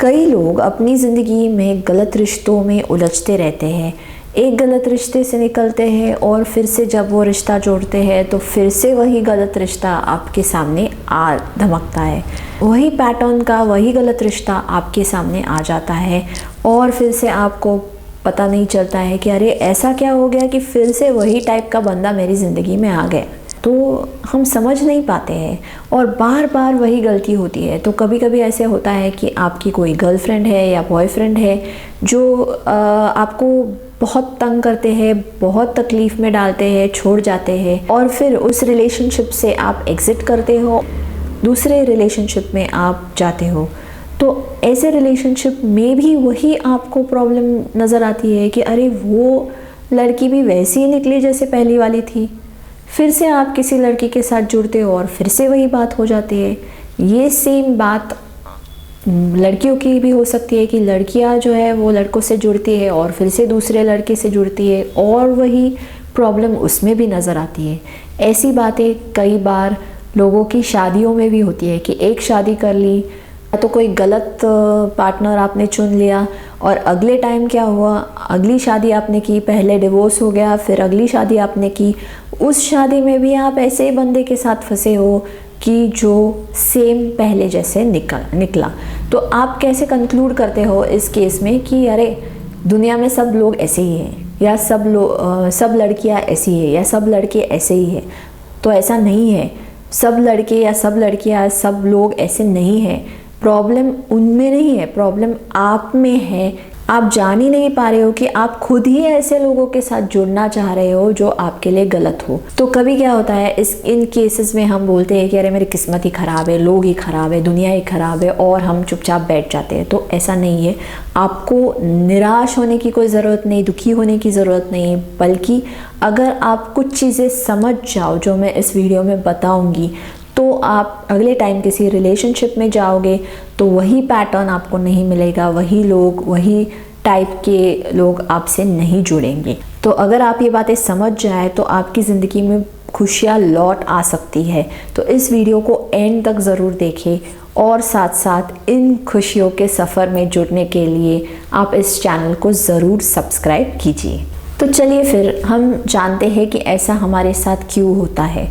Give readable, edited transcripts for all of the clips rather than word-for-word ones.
कई लोग अपनी ज़िंदगी में गलत रिश्तों में उलझते रहते हैं। एक गलत रिश्ते से निकलते हैं और फिर से जब वो रिश्ता जोड़ते हैं तो फिर से वही गलत रिश्ता आपके सामने आ धमकता है। वही पैटर्न का वही गलत रिश्ता आपके सामने आ जाता है और फिर से आपको पता नहीं चलता है कि अरे ऐसा क्या हो गया कि फिर से वही टाइप का बंदा मेरी ज़िंदगी में आ गया। तो हम समझ नहीं पाते हैं और बार बार वही गलती होती है। तो कभी कभी ऐसे होता है कि आपकी कोई गर्लफ्रेंड है या बॉयफ्रेंड है जो आपको बहुत तंग करते हैं, बहुत तकलीफ़ में डालते हैं, छोड़ जाते हैं और फिर उस रिलेशनशिप से आप एग्ज़िट करते हो, दूसरे रिलेशनशिप में आप जाते हो। तो ऐसे रिलेशनशिप में भी वही आपको प्रॉब्लम नज़र आती है कि अरे वो लड़की भी वैसी ही निकली जैसे पहली वाली थी। फिर से आप किसी लड़की के साथ जुड़ते हो और फिर से वही बात हो जाती है। ये सेम बात लड़कियों की भी हो सकती है कि लड़कियां जो है वो लड़कों से जुड़ती है और फिर से दूसरे लड़के से जुड़ती है और वही प्रॉब्लम उसमें भी नज़र आती है। ऐसी बातें कई बार लोगों की शादियों में भी होती है कि एक शादी कर ली तो कोई गलत पार्टनर आपने चुन लिया और अगले टाइम क्या हुआ, अगली शादी आपने की, पहले डिवोर्स हो गया, फिर अगली शादी आपने की, उस शादी में भी आप ऐसे बंदे के साथ फंसे हो कि जो सेम पहले जैसे निकला। तो आप कैसे कंक्लूड करते हो इस केस में कि अरे दुनिया में सब लोग ऐसे ही हैं या सब लड़कियां ऐसी है या सब लड़के ऐसे ही हैं। तो ऐसा नहीं है, सब लड़के या सब लड़कियां सब लोग ऐसे नहीं हैं। प्रॉब्लम उनमें नहीं है, प्रॉब्लम आप में है। आप जान ही नहीं पा रहे हो कि आप खुद ही ऐसे लोगों के साथ जुड़ना चाह रहे हो जो आपके लिए गलत हो। तो कभी क्या होता है इन केसेस में हम बोलते हैं कि अरे मेरी किस्मत ही ख़राब है, लोग ही ख़राब है, दुनिया ही ख़राब है और हम चुपचाप बैठ जाते हैं। तो ऐसा नहीं है। आपको निराश होने की कोई ज़रूरत नहीं, दुखी होने की ज़रूरत नहीं, बल्कि अगर आप कुछ चीज़ें समझ जाओ जो मैं इस वीडियो में बताऊँगी तो आप अगले टाइम किसी रिलेशनशिप में जाओगे तो वही पैटर्न आपको नहीं मिलेगा, वही लोग, वही टाइप के लोग आपसे नहीं जुड़ेंगे। तो अगर आप ये बातें समझ जाए तो आपकी ज़िंदगी में खुशियाँ लौट आ सकती है। तो इस वीडियो को एंड तक ज़रूर देखें और साथ साथ इन खुशियों के सफ़र में जुड़ने के लिए आप इस चैनल को ज़रूर सब्सक्राइब कीजिए। तो चलिए फिर हम जानते हैं कि ऐसा हमारे साथ क्यों होता है।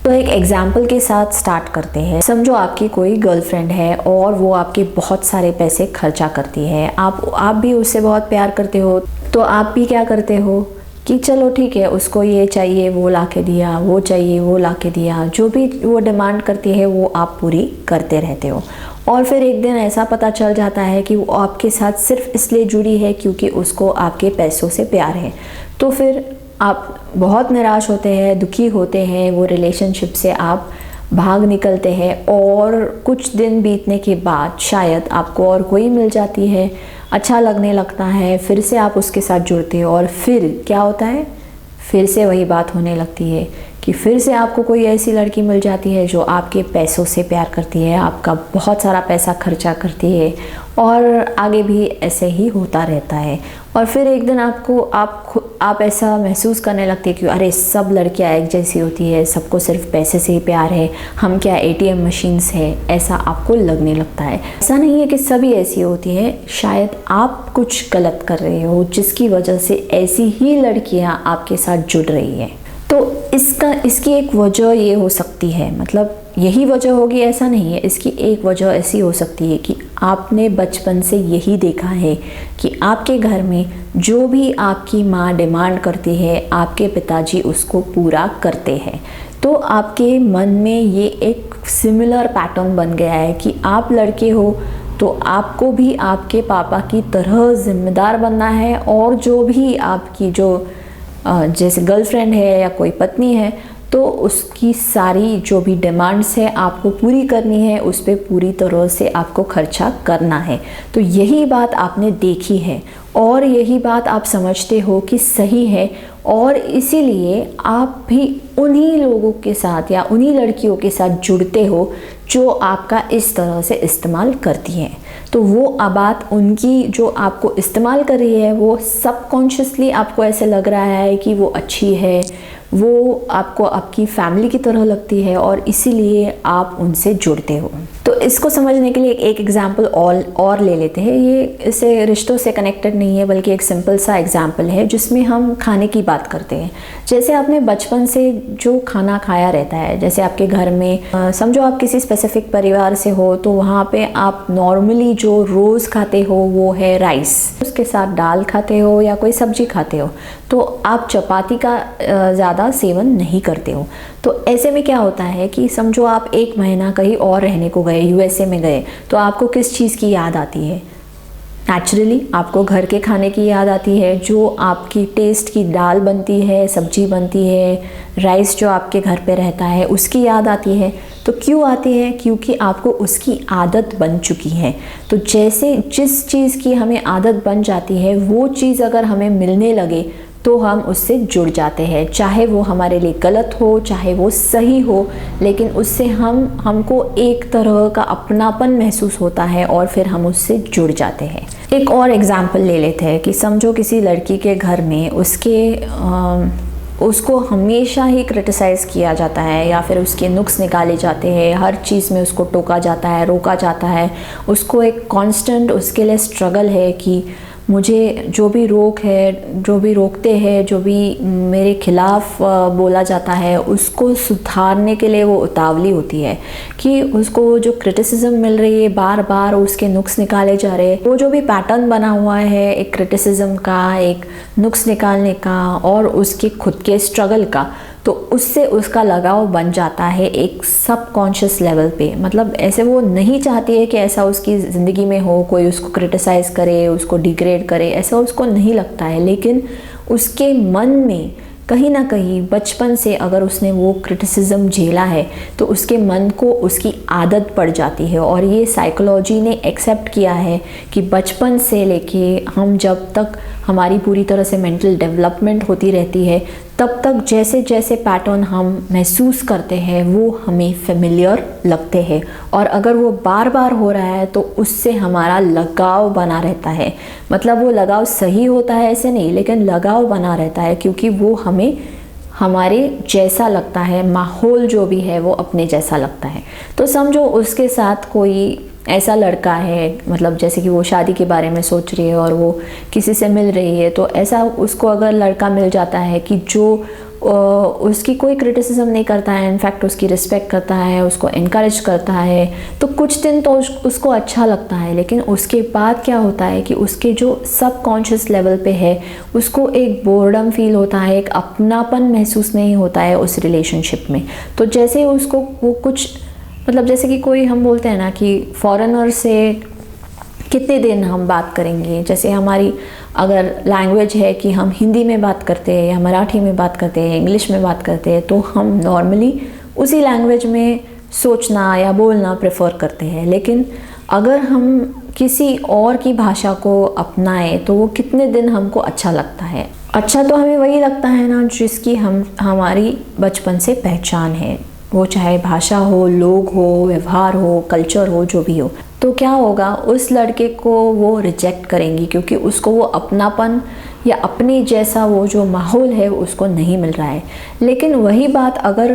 तो एक एग्जाम्पल के साथ स्टार्ट करते हैं। समझो आपकी कोई गर्लफ्रेंड है और वो आपके बहुत सारे पैसे खर्चा करती है। आप भी उससे बहुत प्यार करते हो तो आप भी क्या करते हो कि चलो ठीक है, उसको ये चाहिए वो ला के दिया, वो चाहिए वो ला के दिया, जो भी वो डिमांड करती है वो आप पूरी करते रहते हो। और फिर एक दिन ऐसा पता चल जाता है कि वो आपके साथ सिर्फ इसलिए जुड़ी है क्योंकि उसको आपके पैसों से प्यार है। तो फिर आप बहुत निराश होते हैं, दुखी होते हैं, वो रिलेशनशिप से आप भाग निकलते हैं और कुछ दिन बीतने के बाद शायद आपको और कोई मिल जाती है, अच्छा लगने लगता है, फिर से आप उसके साथ जुड़ते हो और फिर क्या होता है, फिर से वही बात होने लगती है कि फिर से आपको कोई ऐसी लड़की मिल जाती है जो आपके पैसों से प्यार करती है, आपका बहुत सारा पैसा खर्चा करती है और आगे भी ऐसे ही होता रहता है। और फिर एक दिन आप ऐसा महसूस करने लगते हैं कि अरे सब लड़कियां एक जैसी होती है, सबको सिर्फ पैसे से ही प्यार है, हम क्या ATM मशीन्स है, ऐसा आपको लगने लगता है। ऐसा नहीं है कि सभी ऐसी होती है, शायद आप कुछ गलत कर रहे हो जिसकी वजह से ऐसी ही लड़कियां आपके साथ जुड़ रही है। तो इसकी एक वजह ये हो सकती है, मतलब यही वजह होगी ऐसा नहीं है, इसकी एक वजह ऐसी हो सकती है कि आपने बचपन से यही देखा है कि आपके घर में जो भी आपकी माँ डिमांड करती है आपके पिताजी उसको पूरा करते हैं। तो आपके मन में ये एक सिमिलर पैटर्न बन गया है कि आप लड़के हो तो आपको भी आपके पापा की तरह जिम्मेदार बनना है और जो भी आपकी जैसे गर्लफ्रेंड है या कोई पत्नी है तो उसकी सारी जो भी डिमांड्स है आपको पूरी करनी है, उस पर पूरी तरह से आपको खर्चा करना है। तो यही बात आपने देखी है और यही बात आप समझते हो कि सही है और इसीलिए आप भी उन्हीं लोगों के साथ या उन्हीं लड़कियों के साथ जुड़ते हो जो आपका इस तरह से इस्तेमाल करती हैं। तो वो बात उनकी जो आपको इस्तेमाल कर रही है वो सबकॉन्शियसली आपको ऐसे लग रहा है कि वो अच्छी है, वो आपको आपकी फैमिली की तरह लगती है और इसीलिए आप उनसे जुड़ते हो। तो इसको समझने के लिए एक एग्जाम्पल और ले लेते हैं। ये इसे रिश्तों से कनेक्टेड नहीं है बल्कि एक सिंपल सा एग्जाम्पल है जिसमें हम खाने की बात करते हैं। जैसे आपने बचपन से जो खाना खाया रहता है, जैसे आपके घर में समझो आप किसी स्पेसिफिक परिवार से हो तो वहाँ पे आप नॉर्मली जो रोज़ खाते हो वो है राइस, उसके साथ दाल खाते हो या कोई सब्जी खाते हो, तो आप चपाती का ज़्यादा सेवन नहीं करते हो। तो ऐसे में क्या होता है कि समझो आप 1 महीना कहीं और रहने को गए, यूएसए में गए, तो आपको किस चीज़ की याद आती है? नेचुरली आपको घर के खाने की याद आती है, जो आपकी टेस्ट की दाल बनती है, सब्जी बनती है, राइस जो आपके घर पे रहता है उसकी याद आती है। तो क्यों आती है? क्योंकि आपको उसकी आदत बन चुकी है। तो जैसे जिस चीज़ की हमें आदत बन जाती है वो चीज़ अगर हमें मिलने लगे तो हम उससे जुड़ जाते हैं, चाहे वो हमारे लिए गलत हो चाहे वो सही हो, लेकिन उससे हमको एक तरह का अपनापन महसूस होता है और फिर हम उससे जुड़ जाते हैं। एक और एग्जांपल ले लेते हैं कि समझो किसी लड़की के घर में उसको हमेशा ही क्रिटिसाइज़ किया जाता है या फिर उसके नुक्स निकाले जाते हैं, हर चीज़ में उसको टोका जाता है, रोका जाता है, उसको एक कांस्टेंट उसके लिए स्ट्रगल है कि मुझे जो भी रोकते हैं, जो भी मेरे खिलाफ़ बोला जाता है उसको सुधारने के लिए वो उतावली होती है कि उसको जो क्रिटिसिज्म मिल रही है, बार बार उसके नुक्स निकाले जा रहे हैं। वो जो भी पैटर्न बना हुआ है एक क्रिटिसिज्म का, एक नुक्स निकालने का और उसके खुद के स्ट्रगल का, तो उससे उसका लगाव बन जाता है एक सबकॉन्शियस लेवल पे। मतलब ऐसे वो नहीं चाहती है कि ऐसा उसकी ज़िंदगी में हो, कोई उसको क्रिटिसाइज़ करे, उसको डिग्रेड करे, ऐसा उसको नहीं लगता है, लेकिन उसके मन में कहीं ना कहीं बचपन से अगर उसने वो क्रिटिसिज्म झेला है तो उसके मन को उसकी आदत पड़ जाती है। और ये साइकोलॉजी ने एक्सेप्ट किया है कि बचपन से लेके हम जब तक हमारी पूरी तरह से मेंटल डेवलपमेंट होती रहती है तब तक जैसे जैसे पैटर्न हम महसूस करते हैं वो हमें फेमिलियर लगते हैं, और अगर वो बार बार हो रहा है तो उससे हमारा लगाव बना रहता है। मतलब वो लगाव सही होता है ऐसे नहीं, लेकिन लगाव बना रहता है क्योंकि वो हमें हमारे जैसा लगता है, माहौल जो भी है वो अपने जैसा लगता है। तो समझो उसके साथ कोई ऐसा लड़का है, मतलब जैसे कि वो शादी के बारे में सोच रही है और वो किसी से मिल रही है, तो ऐसा उसको अगर लड़का मिल जाता है कि जो उसकी कोई क्रिटिसिज्म नहीं करता है, इनफैक्ट उसकी रिस्पेक्ट करता है, उसको इनकरेज करता है, तो कुछ दिन तो उसको अच्छा लगता है, लेकिन उसके बाद क्या होता है कि उसके जो सबकॉन्शियस लेवल पे है उसको एक बोर्डम फील होता है, एक अपनापन महसूस नहीं होता है उस रिलेशनशिप में। तो जैसे उसको वो कुछ, मतलब जैसे कि कोई हम बोलते हैं ना कि फॉरेनर से कितने दिन हम बात करेंगे, जैसे हमारी अगर लैंग्वेज है कि हम हिंदी में बात करते हैं या मराठी में बात करते हैं, इंग्लिश में बात करते हैं, तो हम नॉर्मली उसी लैंग्वेज में सोचना या बोलना प्रेफर करते हैं। लेकिन अगर हम किसी और की भाषा को अपनाएं तो वो कितने दिन हमको अच्छा लगता है। अच्छा तो हमें वही लगता है ना जिसकी हमारी बचपन से पहचान है, वो चाहे भाषा हो, लोग हो, व्यवहार हो, कल्चर हो, जो भी हो। तो क्या होगा, उस लड़के को वो रिजेक्ट करेंगी क्योंकि उसको वो अपनापन या अपने जैसा वो जो माहौल है उसको नहीं मिल रहा है। लेकिन वही बात अगर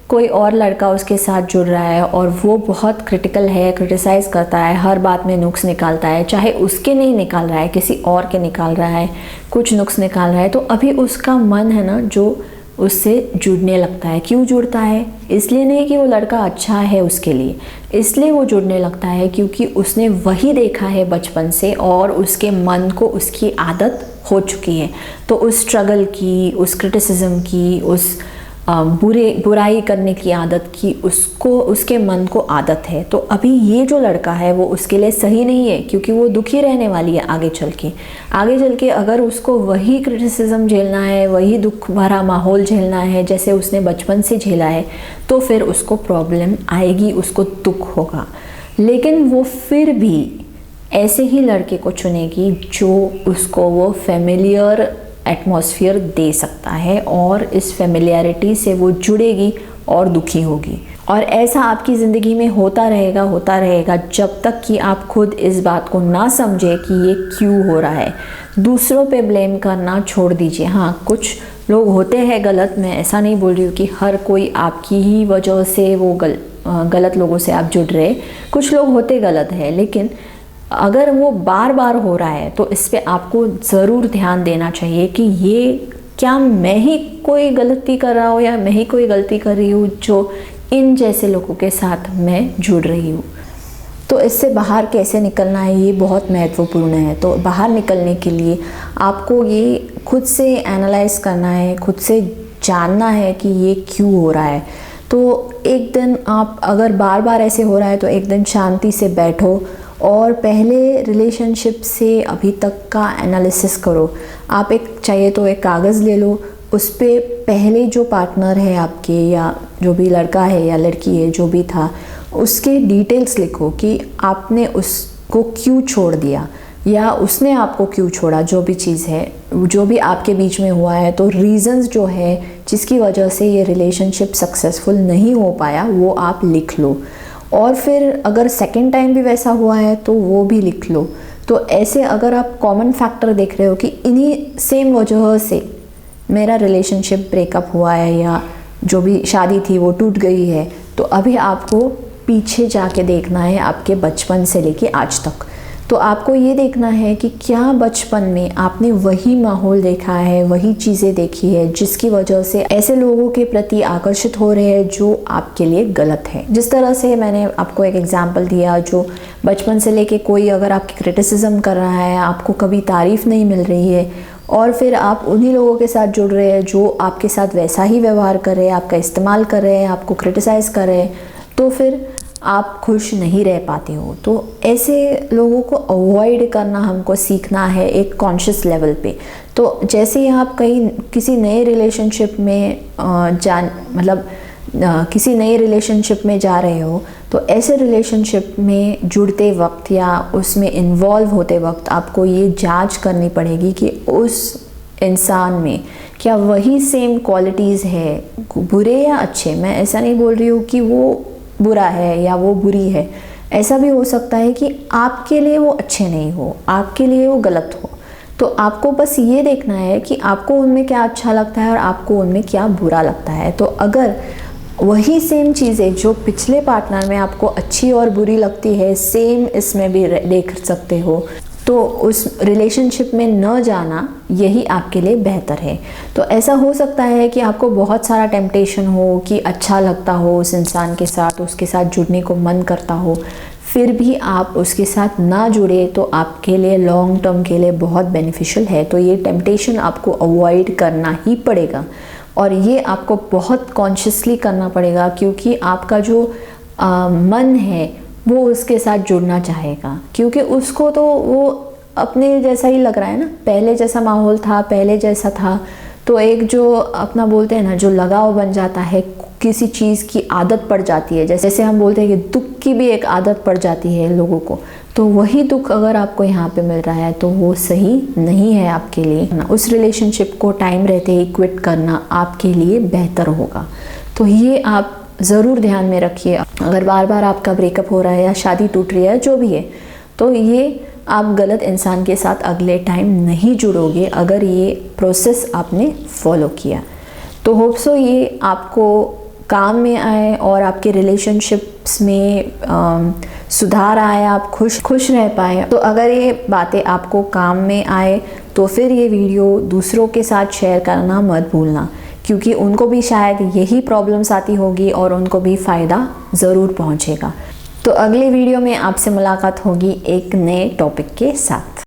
कोई और लड़का उसके साथ जुड़ रहा है और वो बहुत क्रिटिकल है, क्रिटिसाइज़ करता है, हर बात में नुक्स निकालता है, चाहे उसके नहीं निकाल रहा है, किसी और के निकाल रहा है, कुछ नुक्स निकाल रहा है, तो अभी उसका मन है ना जो उससे जुड़ने लगता है। क्यों जुड़ता है? इसलिए नहीं कि वो लड़का अच्छा है उसके लिए, इसलिए वो जुड़ने लगता है क्योंकि उसने वही देखा है बचपन से और उसके मन को उसकी आदत हो चुकी है। तो उस स्ट्रगल की, उस क्रिटिसिज्म की, उस बुराई करने की आदत की उसके मन को आदत है। तो अभी ये जो लड़का है वो उसके लिए सही नहीं है क्योंकि वो दुखी रहने वाली है आगे चल के अगर उसको वही क्रिटिसिज्म झेलना है, वही दुख भरा माहौल झेलना है जैसे उसने बचपन से झेला है, तो फिर उसको प्रॉब्लम आएगी, उसको दुख होगा। लेकिन वो फिर भी ऐसे ही लड़के को चुनेगी जो उसको वो फेमिलियर एटमॉस्फेयर दे सकता है और इस फेमिलियरिटी से वो जुड़ेगी और दुखी होगी। और ऐसा आपकी ज़िंदगी में होता रहेगा जब तक कि आप खुद इस बात को ना समझे कि ये क्यों हो रहा है। दूसरों पे ब्लेम करना छोड़ दीजिए। हाँ, कुछ लोग होते हैं गलत, मैं ऐसा नहीं बोल रही हूँ कि हर कोई आपकी ही वजह से वो गलत लोगों से आप जुड़ रहे। कुछ लोग होते गलत है, लेकिन अगर वो बार बार हो रहा है तो इस पे आपको ज़रूर ध्यान देना चाहिए कि ये क्या मैं ही कोई गलती कर रहा हूँ या मैं ही कोई गलती कर रही हूँ जो इन जैसे लोगों के साथ मैं जुड़ रही हूँ। तो इससे बाहर कैसे निकलना है ये बहुत महत्वपूर्ण है। तो बाहर निकलने के लिए आपको ये खुद से एनालाइज करना है, खुद से जानना है कि ये क्यों हो रहा है। तो एक दिन आप अगर बार बार ऐसे हो रहा है तो एक दिन शांति से बैठो और पहले रिलेशनशिप से अभी तक का एनालिसिस करो। आप चाहिए तो एक कागज़ ले लो, उस पर पहले जो पार्टनर है आपके या जो भी लड़का है या लड़की है जो भी था उसके डिटेल्स लिखो कि आपने उसको क्यों छोड़ दिया या उसने आपको क्यों छोड़ा। जो भी चीज़ है, जो भी आपके बीच में हुआ है, तो रीज़न्स जो है जिसकी वजह से ये रिलेशनशिप सक्सेसफुल नहीं हो पाया वो आप लिख लो। और फिर अगर सेकेंड टाइम भी वैसा हुआ है तो वो भी लिख लो। तो ऐसे अगर आप कॉमन फैक्टर देख रहे हो कि इन्हीं सेम वजह से मेरा रिलेशनशिप ब्रेकअप हुआ है या जो भी शादी थी वो टूट गई है, तो अभी आपको पीछे जाके देखना है आपके बचपन से लेके आज तक। तो आपको ये देखना है कि क्या बचपन में आपने वही माहौल देखा है, वही चीज़ें देखी है जिसकी वजह से ऐसे लोगों के प्रति आकर्षित हो रहे हैं जो आपके लिए गलत है। जिस तरह से मैंने आपको एक एग्जांपल दिया, जो बचपन से लेके कोई अगर आपकी क्रिटिसिज्म कर रहा है, आपको कभी तारीफ़ नहीं मिल रही है और फिर आप उन्हीं लोगों के साथ जुड़ रहे हैं जो आपके साथ वैसा ही व्यवहार कर रहे हैं, आपका इस्तेमाल कर रहे हैं, आपको क्रिटिसाइज़ कर रहे हैं, तो फिर आप खुश नहीं रह पाते हो। तो ऐसे लोगों को अवॉइड करना हमको सीखना है एक कॉन्शियस लेवल पे। तो जैसे ही आप किसी नए रिलेशनशिप में किसी नए रिलेशनशिप में जा रहे हो, तो ऐसे रिलेशनशिप में जुड़ते वक्त या उसमें इन्वॉल्व होते वक्त आपको ये जांच करनी पड़ेगी कि उस इंसान में क्या वही सेम क्वालिटीज़ है, बुरे या अच्छे। मैं ऐसा नहीं बोल रही हूँ कि वो बुरा है या वो बुरी है। ऐसा भी हो सकता है कि आपके लिए वो अच्छे नहीं हो, आपके लिए वो गलत हो। तो आपको बस ये देखना है कि आपको उनमें क्या अच्छा लगता है और आपको उनमें क्या बुरा लगता है। तो अगर वही सेम चीज़ें जो पिछले पार्टनर में आपको अच्छी और बुरी लगती है, सेम इसमें भी देख सकते हो, तो उस रिलेशनशिप में न जाना यही आपके लिए बेहतर है। तो ऐसा हो सकता है कि आपको बहुत सारा टेम्पटेशन हो कि अच्छा लगता हो उस इंसान के साथ, उसके साथ जुड़ने को मन करता हो, फिर भी आप उसके साथ ना जुड़े तो आपके लिए लॉन्ग टर्म के लिए बहुत बेनिफिशियल है। तो ये टेम्पटेशन आपको अवॉइड करना ही पड़ेगा और ये आपको बहुत कॉन्शियसली करना पड़ेगा, क्योंकि आपका जो मन है वो उसके साथ जुड़ना चाहेगा, क्योंकि उसको तो वो अपने जैसा ही लग रहा है ना, पहले जैसा माहौल था, पहले जैसा था। तो एक जो अपना बोलते हैं ना, जो लगाव बन जाता है, किसी चीज़ की आदत पड़ जाती है, जैसे हम बोलते हैं कि दुख की भी एक आदत पड़ जाती है लोगों को, तो वही दुख अगर आपको यहाँ पे मिल रहा है तो वो सही नहीं है आपके लिए। उस रिलेशनशिप को टाइम रहते ही क्विट करना आपके लिए बेहतर होगा। तो ये आप ज़रूर ध्यान में रखिए। अगर बार बार आपका ब्रेकअप हो रहा है या शादी टूट रही है, जो भी है, तो ये आप गलत इंसान के साथ अगले टाइम नहीं जुड़ोगे अगर ये प्रोसेस आपने फॉलो किया। तो होप सो ये आपको काम में आए और आपके रिलेशनशिप्स में सुधार आए, आप खुश रह पाए। तो अगर ये बातें आपको काम में आए तो फिर ये वीडियो दूसरों के साथ शेयर करना मत भूलना, क्योंकि उनको भी शायद यही प्रॉब्लम्स आती होगी और उनको भी फ़ायदा ज़रूर पहुंचेगा। तो अगले वीडियो में आपसे मुलाकात होगी एक नए टॉपिक के साथ।